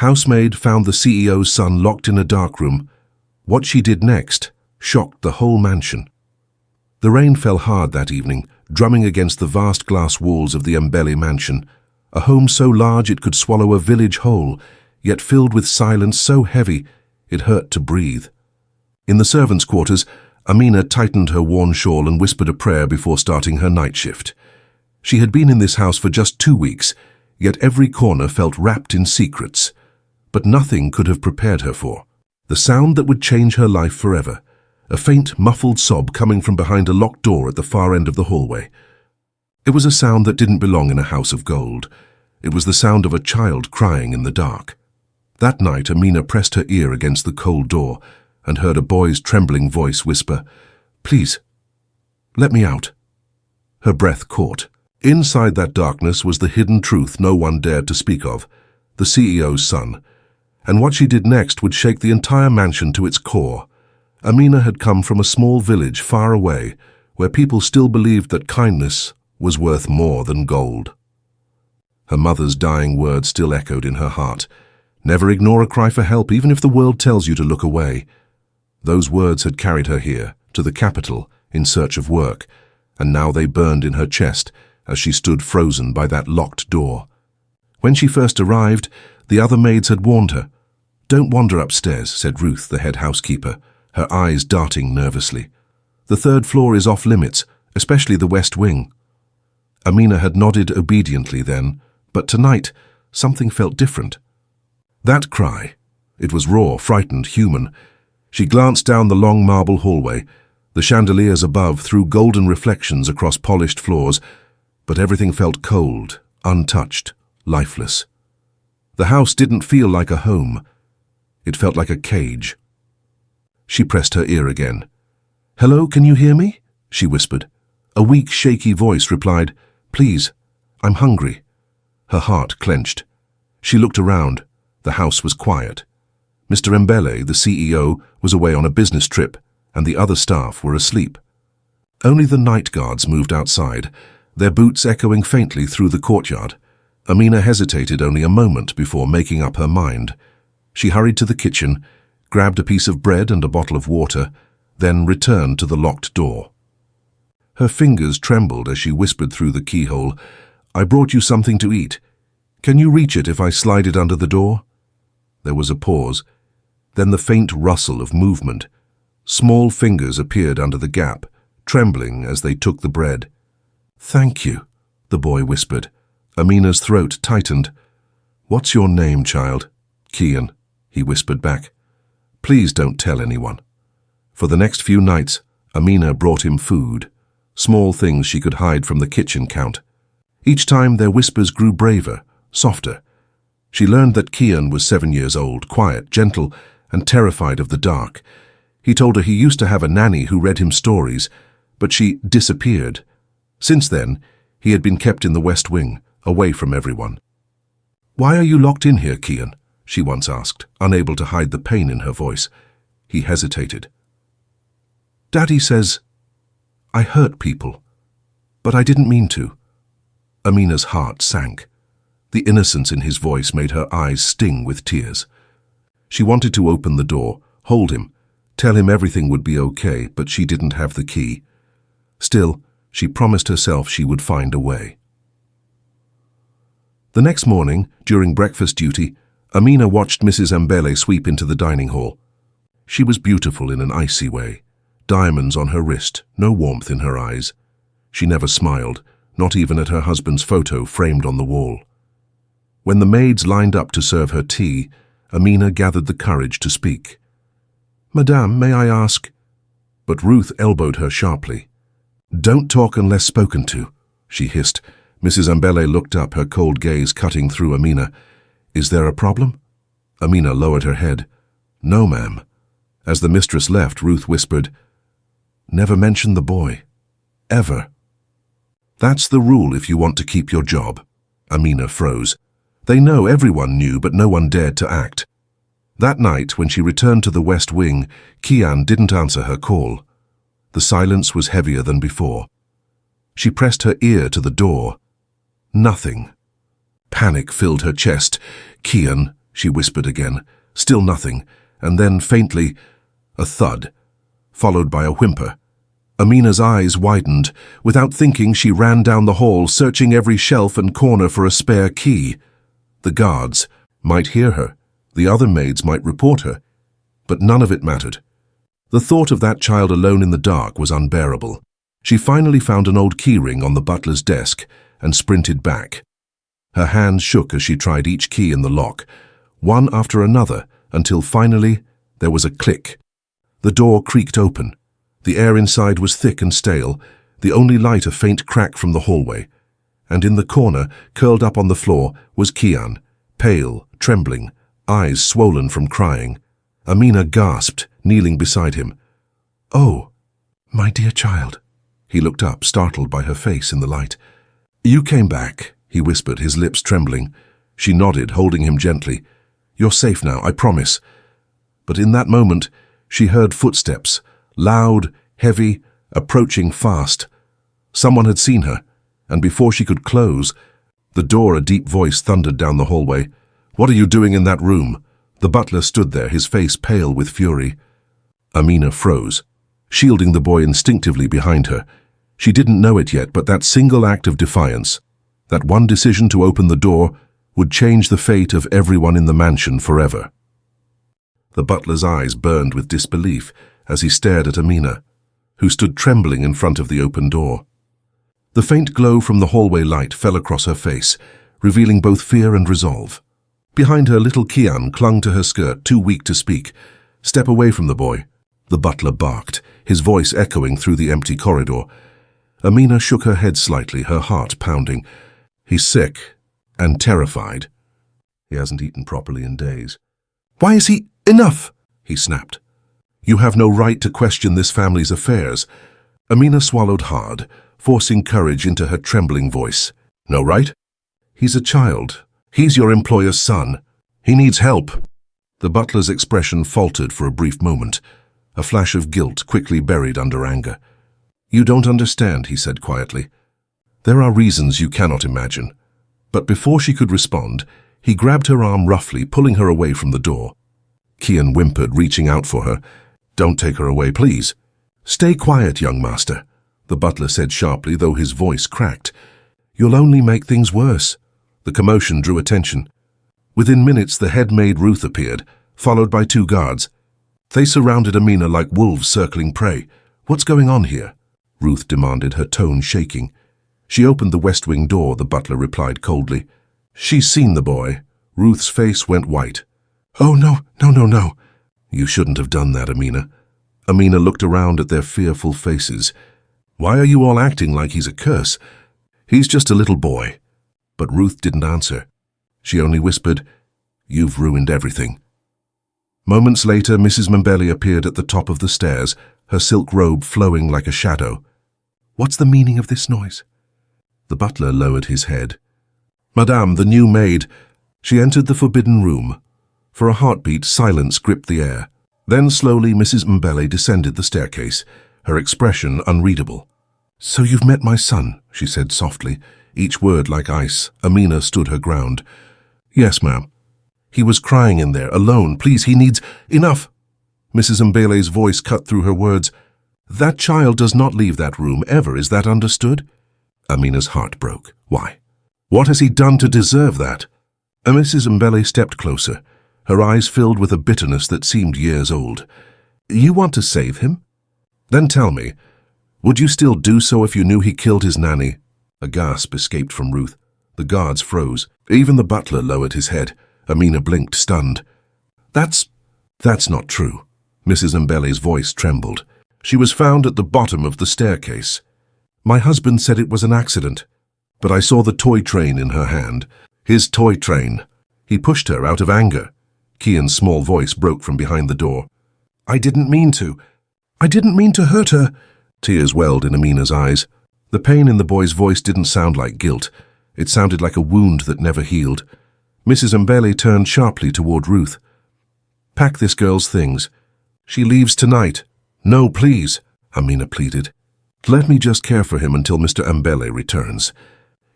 Housemaid found the CEO's son locked in a dark room. What she did next shocked the whole mansion. The rain fell hard that evening, drumming against the vast glass walls of the Mbele mansion, a home so large it could swallow a village whole, yet filled with silence so heavy it hurt to breathe. In the servants' quarters, Amina tightened her worn shawl and whispered a prayer before starting her night shift. She had been in this house for just 2 weeks, yet every corner felt wrapped in secrets. But nothing could have prepared her for the sound that would change her life forever, a faint, muffled sob coming from behind a locked door at the far end of the hallway. It was a sound that didn't belong in a house of gold. It was the sound of a child crying in the dark. That night, Amina pressed her ear against the cold door and heard a boy's trembling voice whisper, "Please, let me out." Her breath caught. Inside that darkness was the hidden truth no one dared to speak of, the CEO's son. And what she did next would shake the entire mansion to its core. Amina had come from a small village far away, where people still believed that kindness was worth more than gold. Her mother's dying words still echoed in her heart. Never ignore a cry for help, even if the world tells you to look away. Those words had carried her here, to the capital, in search of work, and now they burned in her chest as she stood frozen by that locked door. When she first arrived, the other maids had warned her. "Don't wander upstairs," said Ruth, the head housekeeper, her eyes darting nervously. "The 3rd floor is off limits, especially the west wing." Amina had nodded obediently then, but tonight something felt different. That cry, it was raw, frightened, human. She glanced down the long marble hallway. The chandeliers above threw golden reflections across polished floors, but everything felt cold, untouched, lifeless. The house didn't feel like a home. It felt like a cage. She pressed her ear again. "Hello, can you hear me?" she whispered. A weak, shaky voice replied, "Please, I'm hungry." Her heart clenched. She looked around. The house was quiet. Mr. Mbele, the CEO, was away on a business trip, and the other staff were asleep. Only the night guards moved outside, their boots echoing faintly through the courtyard. Amina hesitated only a moment before making up her mind. She hurried to the kitchen, grabbed a piece of bread and a bottle of water, then returned to the locked door. Her fingers trembled as she whispered through the keyhole, "I brought you something to eat. Can you reach it if I slide it under the door?" There was a pause, then the faint rustle of movement. Small fingers appeared under the gap, trembling as they took the bread. "Thank you," the boy whispered. Amina's throat tightened. "What's your name, child?" "Kian," he whispered back. "Please don't tell anyone." For the next few nights, Amina brought him food, small things she could hide from the kitchen count. Each time their whispers grew braver, softer. She learned that Kian was 7 years old, quiet, gentle, and terrified of the dark. He told her he used to have a nanny who read him stories, but she disappeared. Since then, he had been kept in the West Wing, away from everyone. "Why are you locked in here, Kian?" she once asked, unable to hide the pain in her voice. He hesitated. "Daddy says I hurt people, but I didn't mean to." Amina's heart sank. The innocence in his voice made her eyes sting with tears. She wanted to open the door, hold him, tell him everything would be okay, but she didn't have the key. Still, she promised herself she would find a way. The next morning, during breakfast duty, Amina watched Mrs. Mbele sweep into the dining hall. She was beautiful in an icy way. Diamonds on her wrist, no warmth in her eyes. She never smiled, not even at her husband's photo framed on the wall. When the maids lined up to serve her tea, Amina gathered the courage to speak. "Madame, may I ask?" But Ruth elbowed her sharply. "Don't talk unless spoken to," she hissed. Mrs. Mbele looked up, her cold gaze cutting through Amina. "Is there a problem?" Amina lowered her head. "No, ma'am." As the mistress left, Ruth whispered, "Never mention the boy. Ever." "That's the rule if you want to keep your job." Amina froze. They know everyone knew, but no one dared to act. That night, when she returned to the West Wing, Kian didn't answer her call. The silence was heavier than before. She pressed her ear to the door. Nothing. Panic filled her chest. "Kian, she whispered again. Still nothing, and then, faintly, a thud, followed by a whimper. Amina's eyes widened. Without thinking, she ran down the hall, searching every shelf and corner for a spare key. The guards might hear her. The other maids might report her. But none of it mattered. The thought of that child alone in the dark was unbearable. She finally found an old keyring on the butler's desk and sprinted back. Her hands shook as she tried each key in the lock, one after another, until finally there was a click. The door creaked open. The air inside was thick and stale, the only light a faint crack from the hallway. And in the corner, curled up on the floor, was Kian, pale, trembling, eyes swollen from crying. Amina gasped, kneeling beside him. "Oh, my dear child." He looked up, startled by her face in the light. "You came back," he whispered, his lips trembling. She nodded, holding him gently. "You're safe now, I promise." But in that moment, she heard footsteps, loud, heavy, approaching fast. Someone had seen her, and before she could close the door, a deep voice thundered down the hallway. "What are you doing in that room?" The butler stood there, his face pale with fury. Amina froze, shielding the boy instinctively behind her. She didn't know it yet, but that single act of defiance, that one decision to open the door, would change the fate of everyone in the mansion forever. The butler's eyes burned with disbelief as he stared at Amina, who stood trembling in front of the open door. The faint glow from the hallway light fell across her face, revealing both fear and resolve. Behind her, little Kian clung to her skirt, too weak to speak. "Step away from the boy," the butler barked, his voice echoing through the empty corridor. Amina shook her head slightly, her heart pounding. "He's sick and terrified. He hasn't eaten properly in days." "Why is he—" "Enough!" he snapped. "You have no right to question this family's affairs." Amina swallowed hard, forcing courage into her trembling voice. "No right? He's a child. He's your employer's son. He needs help." The butler's expression faltered for a brief moment, a flash of guilt quickly buried under anger. "You don't understand," he said quietly. "There are reasons you cannot imagine." But before she could respond, he grabbed her arm roughly, pulling her away from the door. Kian whimpered, reaching out for her. "Don't take her away, please." "Stay quiet, young master," the butler said sharply, though his voice cracked. "You'll only make things worse." The commotion drew attention. Within minutes, the head maid Ruth appeared, followed by 2 guards. They surrounded Amina like wolves circling prey. "What's going on here?" Ruth demanded, her tone shaking. "She opened the west wing door," the butler replied coldly. "She's seen the boy." Ruth's face went white. "Oh, no, no, no, no." "You shouldn't have done that, Amina." Amina looked around at their fearful faces. "Why are you all acting like he's a curse? He's just a little boy." But Ruth didn't answer. She only whispered, "You've ruined everything." Moments later, Mrs. Mbele appeared at the top of the stairs, her silk robe flowing like a shadow. "What's the meaning of this noise?" The butler lowered his head. "Madame, the new maid." She entered the forbidden room. For a heartbeat, silence gripped the air. Then slowly Mrs. Mbele descended the staircase, her expression unreadable. "So you've met my son," she said softly, each word like ice. Amina stood her ground. "Yes, ma'am. He was crying in there, alone. Please, he needs—" "Enough!" Mrs. Mbele's voice cut through her words. "That child does not leave that room, ever. Is that understood?" Amina's heart broke. "Why? What has he done to deserve that?" Mrs. Mbele stepped closer, her eyes filled with a bitterness that seemed years old. "You want to save him? Then tell me, would you still do so if you knew he killed his nanny?" A gasp escaped from Ruth. The guards froze. Even the butler lowered his head. Amina blinked, stunned. That's not true." Mrs. Mbele's voice trembled. "She was found at the bottom of the staircase. My husband said it was an accident, but I saw the toy train in her hand. His toy train. He pushed her out of anger." Kian's small voice broke from behind the door. I didn't mean to hurt her." Tears welled in Amina's eyes. The pain in the boy's voice didn't sound like guilt. It sounded like a wound that never healed. Mrs. Mbele turned sharply toward Ruth. "Pack this girl's things. She leaves tonight." "No, please," Amina pleaded. "Let me just care for him until Mr. Mbele returns.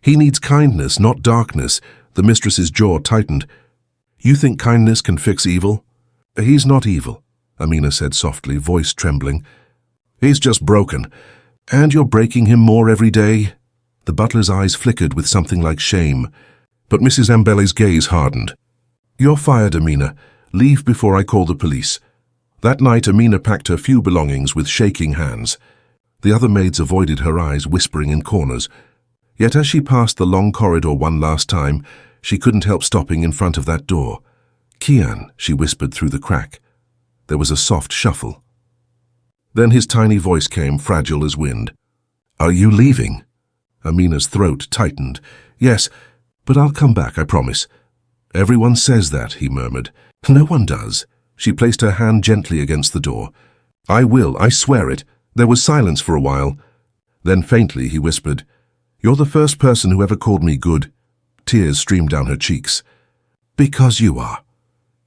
He needs kindness, not darkness." The mistress's jaw tightened. You think kindness can fix evil? He's not evil, Amina said softly, voice trembling. He's just broken. And you're breaking him more every day? The butler's eyes flickered with something like shame, but Mrs. Mbele's gaze hardened. You're fired, Amina. Leave before I call the police. That night, Amina packed her few belongings with shaking hands. The other maids avoided her eyes, whispering in corners. Yet as she passed the long corridor one last time, she couldn't help stopping in front of that door. Kian, she whispered through the crack. There was a soft shuffle. Then his tiny voice came, fragile as wind. Are you leaving? Amina's throat tightened. Yes, but I'll come back, I promise. Everyone says that, he murmured. No one does. She placed her hand gently against the door. I will, I swear it. There was silence for a while. Then faintly he whispered, You're the first person who ever called me good. Tears streamed down her cheeks. Because you are.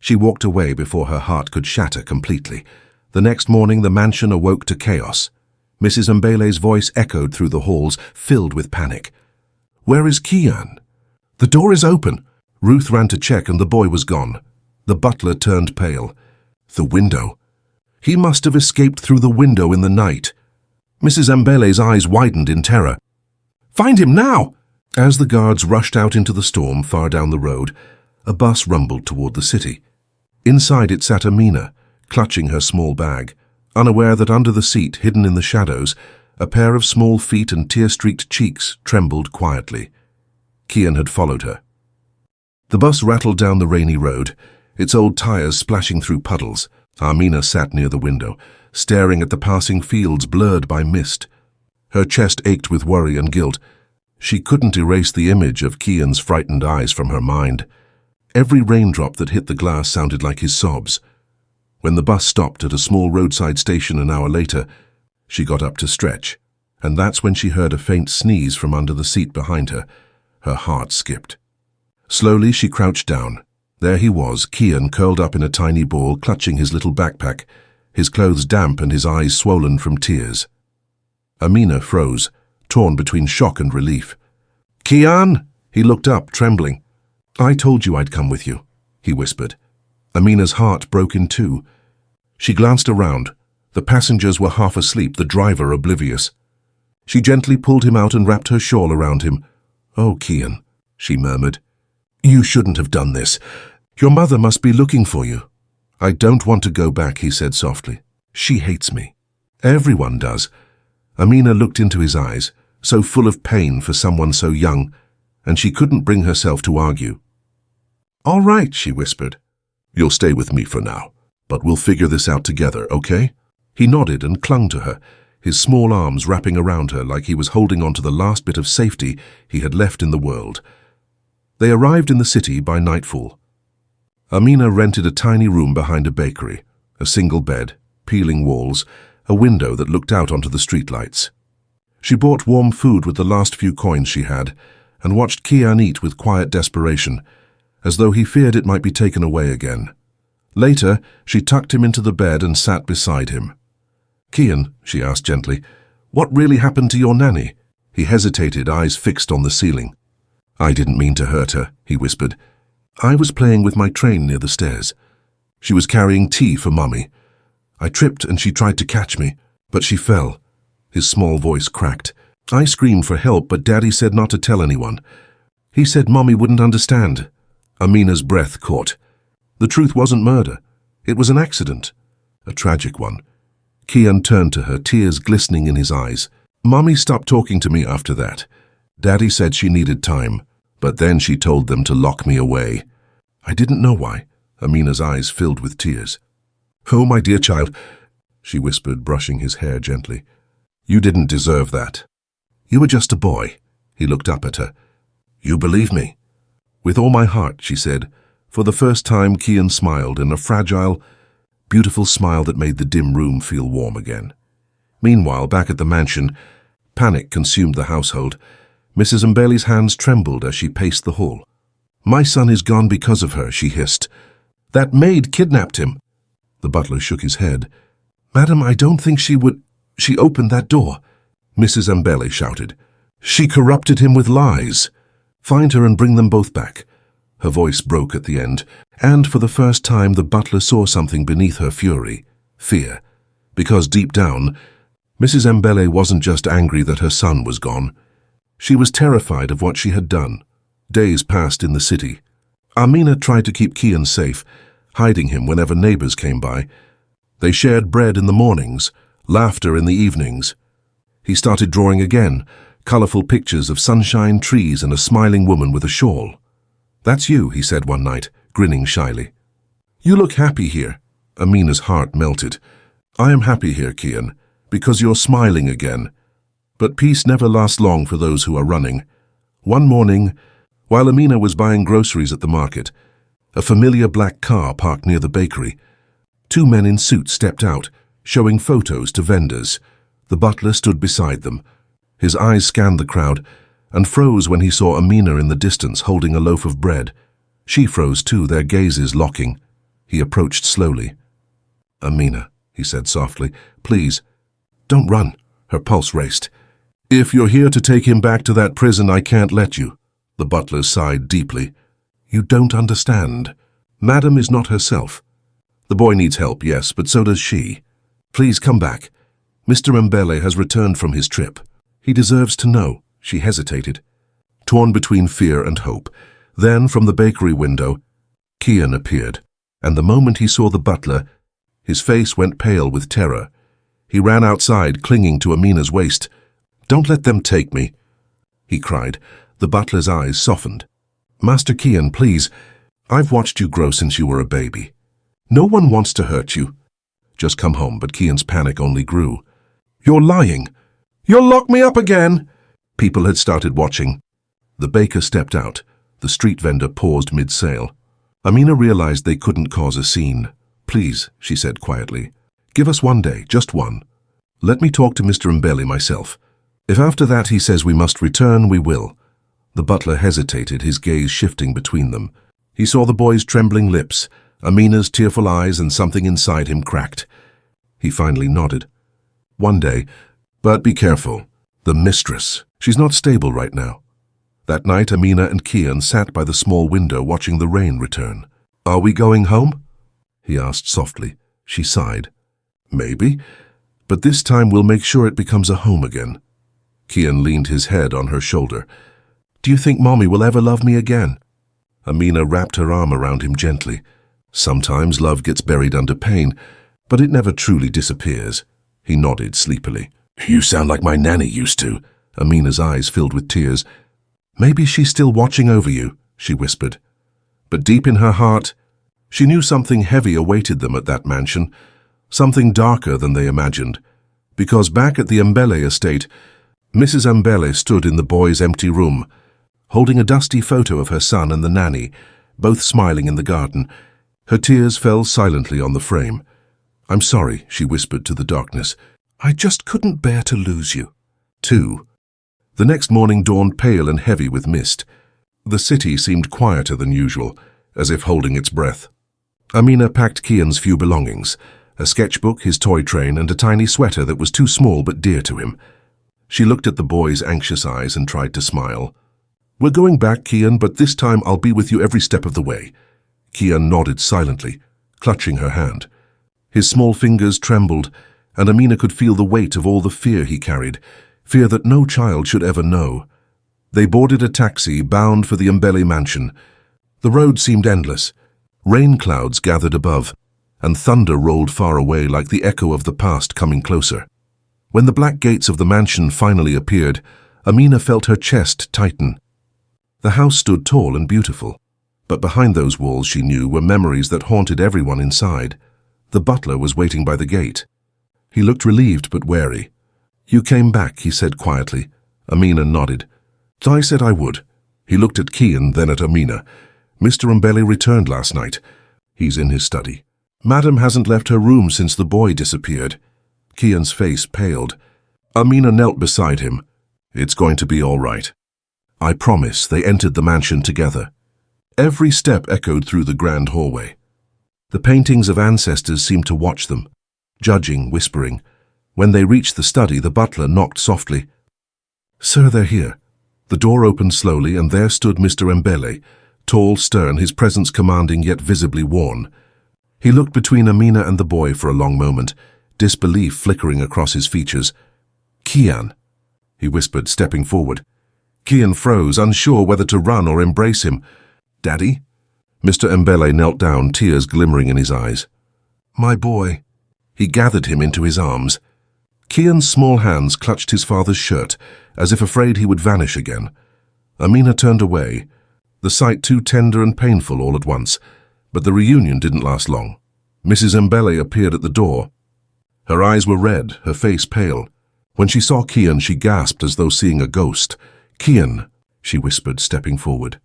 She walked away before her heart could shatter completely. The next morning the mansion awoke to chaos. Mrs. Mbele's voice echoed through the halls, filled with panic. Where is Kian? The door is open. Ruth ran to check and the boy was gone. The butler turned pale. The window. He must have escaped through the window in the night. Mrs. Mbele's eyes widened in terror. Find him now! As the guards rushed out into the storm far down the road, a bus rumbled toward the city. Inside it sat Amina, clutching her small bag, unaware that under the seat, hidden in the shadows, a pair of small feet and tear-streaked cheeks trembled quietly. Kian had followed her. The bus rattled down the rainy road, its old tires splashing through puddles. Amina sat near the window, staring at the passing fields blurred by mist. Her chest ached with worry and guilt. She couldn't erase the image of Kian's frightened eyes from her mind. Every raindrop that hit the glass sounded like his sobs. When the bus stopped at a small roadside station an hour later, she got up to stretch, and that's when she heard a faint sneeze from under the seat behind her. Her heart skipped. Slowly she crouched down. There he was, Kian curled up in a tiny ball, clutching his little backpack, his clothes damp and his eyes swollen from tears. Amina froze, torn between shock and relief. Kian! He looked up, trembling. I told you I'd come with you, he whispered. Amina's heart broke in two. She glanced around. The passengers were half asleep, the driver oblivious. She gently pulled him out and wrapped her shawl around him. Oh, Kian, she murmured. You shouldn't have done this. Your mother must be looking for you. I don't want to go back, he said softly. She hates me. Everyone does. Amina looked into his eyes, so full of pain for someone so young, and she couldn't bring herself to argue. All right, she whispered. You'll stay with me for now, but we'll figure this out together, okay? He nodded and clung to her, his small arms wrapping around her like he was holding on to the last bit of safety he had left in the world. They arrived in the city by nightfall. Amina rented a tiny room behind a bakery, a single bed, peeling walls, a window that looked out onto the streetlights. She bought warm food with the last few coins she had and watched Kian eat with quiet desperation, as though he feared it might be taken away again. Later, she tucked him into the bed and sat beside him. Kian, she asked gently, what really happened to your nanny? He hesitated, eyes fixed on the ceiling. I didn't mean to hurt her, he whispered. I was playing with my train near the stairs. She was carrying tea for Mummy. I tripped and she tried to catch me, but she fell. His small voice cracked. I screamed for help, but Daddy said not to tell anyone. He said Mummy wouldn't understand. Amina's breath caught. The truth wasn't murder. It was an accident. A tragic one. Kian turned to her, tears glistening in his eyes. Mummy stopped talking to me after that. Daddy said she needed time, but then she told them to lock me away. I didn't know why. Amina's eyes filled with tears. Oh, my dear child, she whispered, brushing his hair gently. You didn't deserve that. You were just a boy. He looked up at her. You believe me? With all my heart, she said. For the first time, Kian smiled in a fragile, beautiful smile that made the dim room feel warm again. Meanwhile, back at the mansion, panic consumed the household. Mrs. Mbele's hands trembled as she paced the hall. My son is gone because of her, she hissed. That maid kidnapped him. The butler shook his head. Madam, I don't think she would... She opened that door. Mrs. Mbele shouted. She corrupted him with lies. Find her and bring them both back. Her voice broke at the end, and for the first time the butler saw something beneath her fury: fear. Because deep down, Mrs. Mbele wasn't just angry that her son was gone. She was terrified of what she had done. Days passed in the city. Amina tried to keep Kian safe, hiding him whenever neighbors came by. They shared bread in the mornings, laughter in the evenings. He started drawing again, colorful pictures of sunshine, trees, and a smiling woman with a shawl. "That's you," he said one night, grinning shyly. "You look happy here." Amina's heart melted. "I am happy here, Kian, because you're smiling again." But peace never lasts long for those who are running. One morning, while Amina was buying groceries at the market, a familiar black car parked near the bakery. Two men in suits stepped out, showing photos to vendors. The butler stood beside them. His eyes scanned the crowd and froze when he saw Amina in the distance holding a loaf of bread. She froze too, their gazes locking. He approached slowly. "Amina," he said softly, "please, don't run." Her pulse raced. "If you're here to take him back to that prison, I can't let you." The butler sighed deeply. "You don't understand. Madam is not herself. The boy needs help, yes, but so does she. Please come back. Mr. Mbele has returned from his trip. He deserves to know." She hesitated, torn between fear and hope. Then, from the bakery window, Kian appeared, and the moment he saw the butler, his face went pale with terror. He ran outside, clinging to Amina's waist. "Don't let them take me," he cried. The butler's eyes softened. "Master Kian, please. I've watched you grow since you were a baby. No one wants to hurt you. Just come home." But Kian's panic only grew. "You're lying. You'll lock me up again." People had started watching. The baker stepped out. The street vendor paused mid-sale. Amina realized they couldn't cause a scene. "Please," she said quietly, "give us one day, just one. Let me talk to Mr. Mbele myself. If after that he says we must return, we will." The butler hesitated, his gaze shifting between them. He saw the boy's trembling lips, Amina's tearful eyes, and something inside him cracked. He finally nodded. "One day, but be careful. The mistress, she's not stable right now." That night, Amina and Kian sat by the small window watching the rain return. "Are we going home?" he asked softly. She sighed. "Maybe, but this time we'll make sure it becomes a home again." Kian leaned his head on her shoulder. "Do you think Mommy will ever love me again?" Amina wrapped her arm around him gently. "Sometimes love gets buried under pain, but it never truly disappears." He nodded sleepily. "You sound like my nanny used to." Amina's eyes filled with tears. "Maybe she's still watching over you," she whispered. But deep in her heart, she knew something heavy awaited them at that mansion, something darker than they imagined. Because back at the Mbele estate, Mrs. Mbele stood in the boy's empty room, holding a dusty photo of her son and the nanny, both smiling in the garden. Her tears fell silently on the frame. "I'm sorry," she whispered to the darkness. "I just couldn't bear to lose you." 2. The next morning dawned pale and heavy with mist. The city seemed quieter than usual, as if holding its breath. Amina packed Kian's few belongings, a sketchbook, his toy train, and a tiny sweater that was too small but dear to him. She looked at the boy's anxious eyes and tried to smile. "We're going back, Kian, but this time I'll be with you every step of the way." Kian nodded silently, clutching her hand. His small fingers trembled, and Amina could feel the weight of all the fear he carried, fear that no child should ever know. They boarded a taxi bound for the Mbele mansion. The road seemed endless. Rain clouds gathered above, and thunder rolled far away like the echo of the past coming closer. When the black gates of the mansion finally appeared, Amina felt her chest tighten. The house stood tall and beautiful, but behind those walls, she knew, were memories that haunted everyone inside. The butler was waiting by the gate. He looked relieved but wary. "You came back," he said quietly. Amina nodded. "I said I would." He looked at Kian, then at Amina. "Mr. Mbele returned last night. He's in his study. Madam hasn't left her room since the boy disappeared." Kian's face paled. Amina knelt beside him. "It's going to be all right. I promise." They entered the mansion together. Every step echoed through the grand hallway. The paintings of ancestors seemed to watch them, judging, whispering. When they reached the study, the butler knocked softly. "Sir, they're here." The door opened slowly, and there stood Mr. Mbele, tall, stern, his presence commanding yet visibly worn. He looked between Amina and the boy for a long moment, disbelief flickering across his features. "Kian," he whispered, stepping forward. Kian froze, unsure whether to run or embrace him. "Daddy?" Mr. Mbele knelt down, tears glimmering in his eyes. "My boy." He gathered him into his arms. Kian's small hands clutched his father's shirt, as if afraid he would vanish again. Amina turned away, the sight too tender and painful all at once, but the reunion didn't last long. Mrs. Mbele appeared at the door. Her eyes were red, her face pale. When she saw Kian, she gasped as though seeing a ghost. "Kian," she whispered, stepping forward.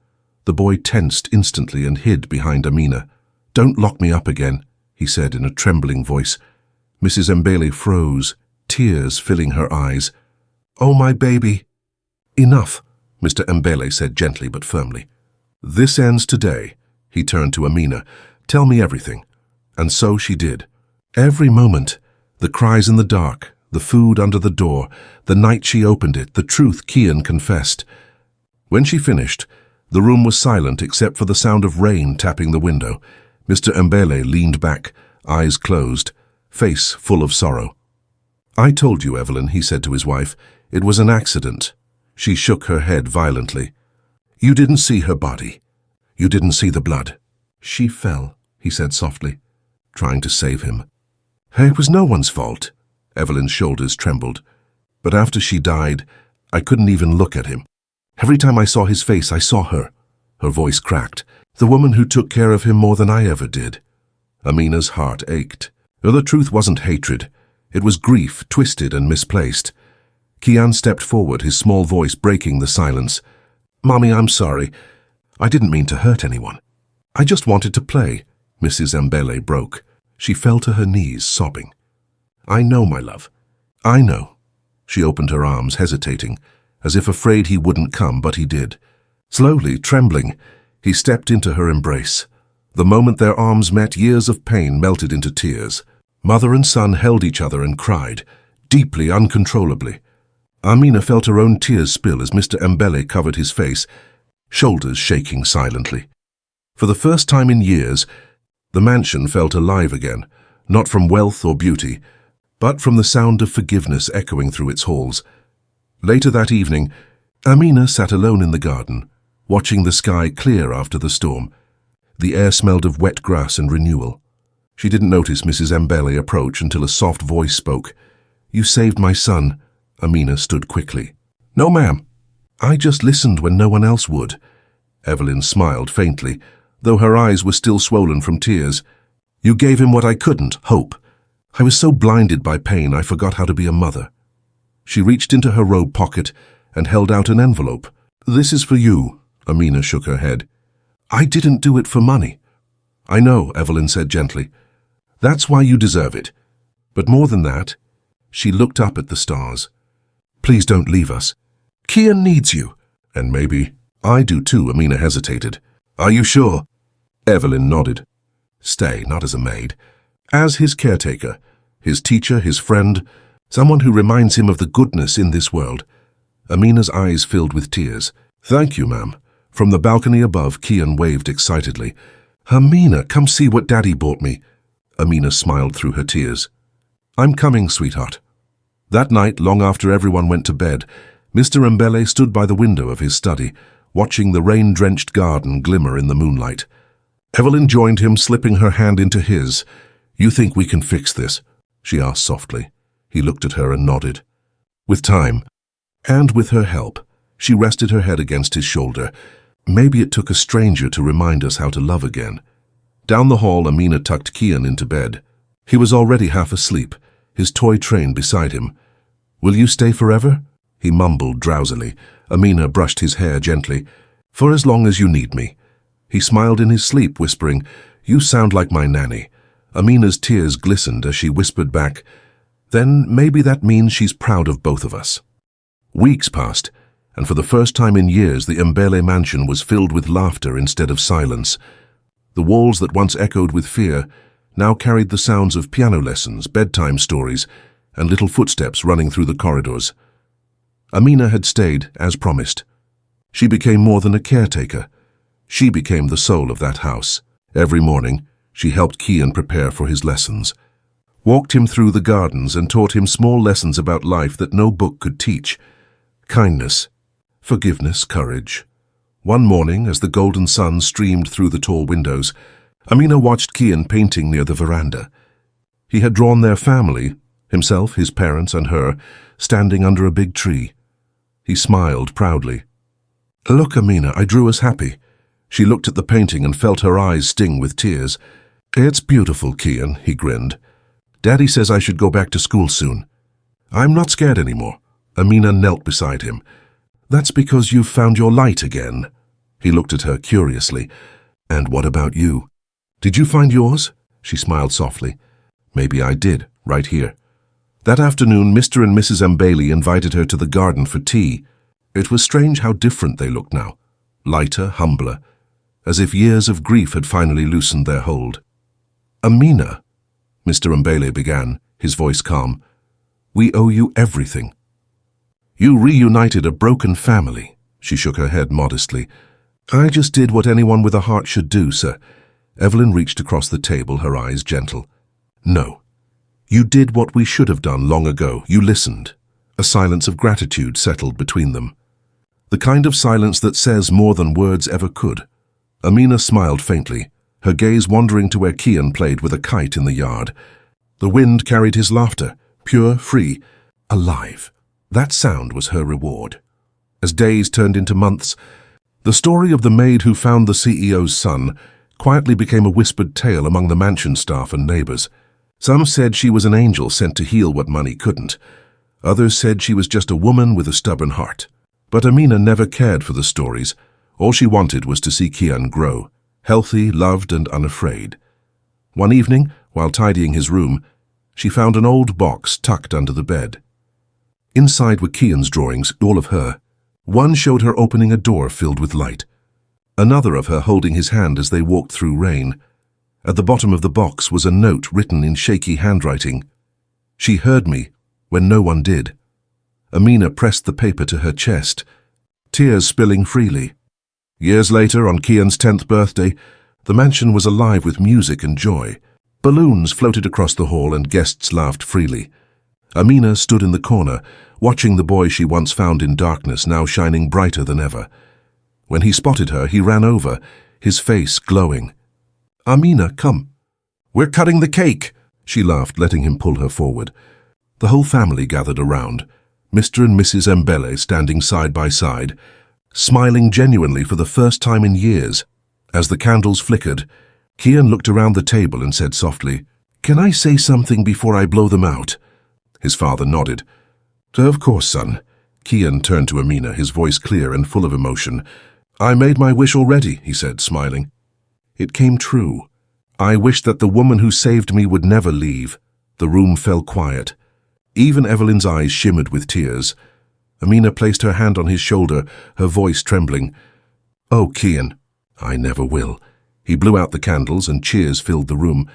The boy tensed instantly and hid behind Amina. "Don't lock me up again," he said in a trembling voice. Mrs. Mbele froze, tears filling her eyes. "Oh, my baby." "Enough," Mr. Mbele said gently but firmly. "This ends today." He turned to Amina. "Tell me everything." And so she did. Every moment, the cries in the dark, the food under the door, the night she opened it, the truth Kian confessed. When she finished, the room was silent except for the sound of rain tapping the window. Mr. Mbele leaned back, eyes closed, face full of sorrow. "I told you, Evelyn," he said to his wife. "It was an accident." She shook her head violently. "You didn't see her body. You didn't see the blood." "She fell," he said softly, trying to save him. "It was no one's fault." Evelyn's shoulders trembled. "But after she died, I couldn't even look at him. Every time I saw his face, I saw her." Her voice cracked. "The woman who took care of him more than I ever did." Amina's heart ached. The truth wasn't hatred. It was grief, twisted and misplaced. Kian stepped forward, his small voice breaking the silence. "Mommy, I'm sorry. I didn't mean to hurt anyone. I just wanted to play." Mrs. Mbele broke. She fell to her knees, sobbing. "I know, my love. I know." She opened her arms, hesitating, as if afraid he wouldn't come, but he did. Slowly, trembling, he stepped into her embrace. The moment their arms met, years of pain melted into tears. Mother and son held each other and cried, deeply, uncontrollably. Amina felt her own tears spill as Mr. Mbele covered his face, shoulders shaking silently. For the first time in years, the mansion felt alive again, not from wealth or beauty, but from the sound of forgiveness echoing through its halls. Later that evening, Amina sat alone in the garden, watching the sky clear after the storm. The air smelled of wet grass and renewal. She didn't notice Mrs. Mbele approach until a soft voice spoke. "You saved my son." Amina stood quickly. "No, ma'am. I just listened when no one else would." Evelyn smiled faintly, though her eyes were still swollen from tears. "You gave him what I couldn't, hope. I was so blinded by pain I forgot how to be a mother." She reached into her robe pocket and held out an envelope. "This is for you." Amina shook her head. "I didn't do it for money." "I know," Evelyn said gently. "That's why you deserve it. But more than that," she looked up at the stars. "Please don't leave us. Kian needs you." "And maybe I do too," Amina hesitated. "Are you sure?" Evelyn nodded. "Stay, not as a maid. As his caretaker, his teacher, his friend, someone who reminds him of the goodness in this world." Amina's eyes filled with tears. "Thank you, ma'am." From the balcony above, Kian waved excitedly. "Amina, come see what Daddy bought me." Amina smiled through her tears. "I'm coming, sweetheart." That night, long after everyone went to bed, Mr. Mbele stood by the window of his study, watching the rain-drenched garden glimmer in the moonlight. Evelyn joined him, slipping her hand into his. "You think we can fix this?" she asked softly. He looked at her and nodded. "With time, and with her help." She rested her head against his shoulder. "Maybe it took a stranger to remind us how to love again." Down the hall, Amina tucked Kian into bed. He was already half asleep, his toy train beside him. "Will you stay forever?" he mumbled drowsily. Amina brushed his hair gently. "For as long as you need me." He smiled in his sleep, whispering, "You sound like my nanny." Amina's tears glistened as she whispered back, "Then maybe that means she's proud of both of us." Weeks passed, and for the first time in years the Mbele mansion was filled with laughter instead of silence. The walls that once echoed with fear now carried the sounds of piano lessons, bedtime stories, and little footsteps running through the corridors. Amina had stayed, as promised. She became more than a caretaker. She became the soul of that house. Every morning, she helped Kian prepare for his lessons, walked him through the gardens and taught him small lessons about life that no book could teach. Kindness, forgiveness, courage. One morning, as the golden sun streamed through the tall windows, Amina watched Kian painting near the veranda. He had drawn their family, himself, his parents, and her, standing under a big tree. He smiled proudly. "Look, Amina, I drew us happy." She looked at the painting and felt her eyes sting with tears. "It's beautiful, Kian," he grinned. "Daddy says I should go back to school soon." "I'm not scared anymore." Amina knelt beside him. "That's because you've found your light again." He looked at her curiously. "And what about you? Did you find yours?" She smiled softly. "Maybe I did, right here." That afternoon, Mr. and Mrs. Mbele invited her to the garden for tea. It was strange how different they looked now. Lighter, humbler, as if years of grief had finally loosened their hold. "Amina," Mr. Mbele began, his voice calm, "we owe you everything." "You reunited a broken family." She shook her head modestly. "I just did what anyone with a heart should do, sir." Evelyn reached across the table, her eyes gentle. "No. You did what we should have done long ago. You listened." A silence of gratitude settled between them. The kind of silence that says more than words ever could. Amina smiled faintly, her gaze wandering to where Kian played with a kite in the yard. The wind carried his laughter, pure, free, alive. That sound was her reward. As days turned into months, the story of the maid who found the CEO's son quietly became a whispered tale among the mansion staff and neighbors. Some said she was an angel sent to heal what money couldn't. Others said she was just a woman with a stubborn heart. But Amina never cared for the stories. All she wanted was to see Kian grow, healthy, loved, and unafraid. One evening, while tidying his room, she found an old box tucked under the bed. Inside were Kian's drawings, all of her. One showed her opening a door filled with light. Another of her holding his hand as they walked through rain. At the bottom of the box was a note written in shaky handwriting. "She heard me when no one did." Amina pressed the paper to her chest, tears spilling freely. Years later, on Kian's 10th birthday, the mansion was alive with music and joy. Balloons floated across the hall and guests laughed freely. Amina stood in the corner, watching the boy she once found in darkness now shining brighter than ever. When he spotted her, he ran over, his face glowing. "Amina, come. We're cutting the cake," she laughed, letting him pull her forward. The whole family gathered around, Mr. and Mrs. Mbele standing side by side, smiling genuinely for the first time in years. As the candles flickered, Kian looked around the table and said softly, "Can I say something before I blow them out?" His father nodded. "Of course, son." Kian turned to Amina, his voice clear and full of emotion. "I made my wish already," he said, smiling. "It came true. I wished that the woman who saved me would never leave." The room fell quiet. Even Evelyn's eyes shimmered with tears. Amina placed her hand on his shoulder, her voice trembling. "Oh, Kian, I never will." He blew out the candles and cheers filled the room.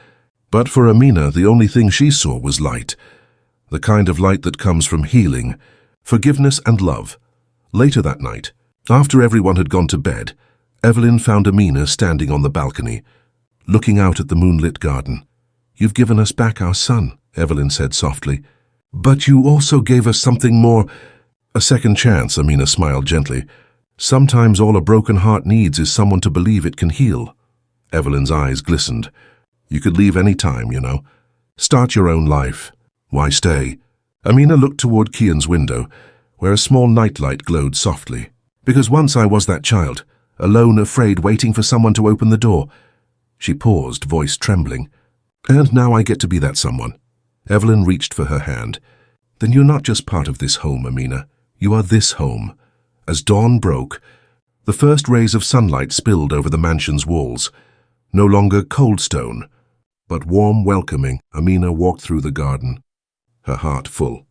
But for Amina, the only thing she saw was light. The kind of light that comes from healing, forgiveness and love. Later that night, after everyone had gone to bed, Evelyn found Amina standing on the balcony, looking out at the moonlit garden. "You've given us back our son," Evelyn said softly. "But you also gave us something more." "A second chance," Amina smiled gently. "Sometimes all a broken heart needs is someone to believe it can heal." Evelyn's eyes glistened. "You could leave any time, you know. Start your own life. Why stay?" Amina looked toward Kian's window, where a small nightlight glowed softly. "Because once I was that child, alone, afraid, waiting for someone to open the door." She paused, voice trembling. "And now I get to be that someone." Evelyn reached for her hand. "Then you're not just part of this home, Amina. You are this home." As dawn broke, the first rays of sunlight spilled over the mansion's walls. No longer cold stone, but warm, welcoming, Amina walked through the garden, her heart full.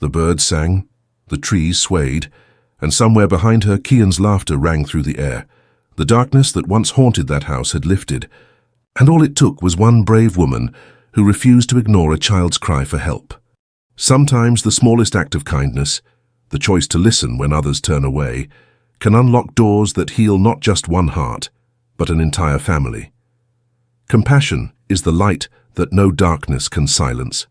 The birds sang, the trees swayed, and somewhere behind her Kian's laughter rang through the air. The darkness that once haunted that house had lifted, and all it took was one brave woman who refused to ignore a child's cry for help. Sometimes the smallest act of kindness, the choice to listen when others turn away, can unlock doors that heal not just one heart, but an entire family. Compassion is the light that no darkness can silence.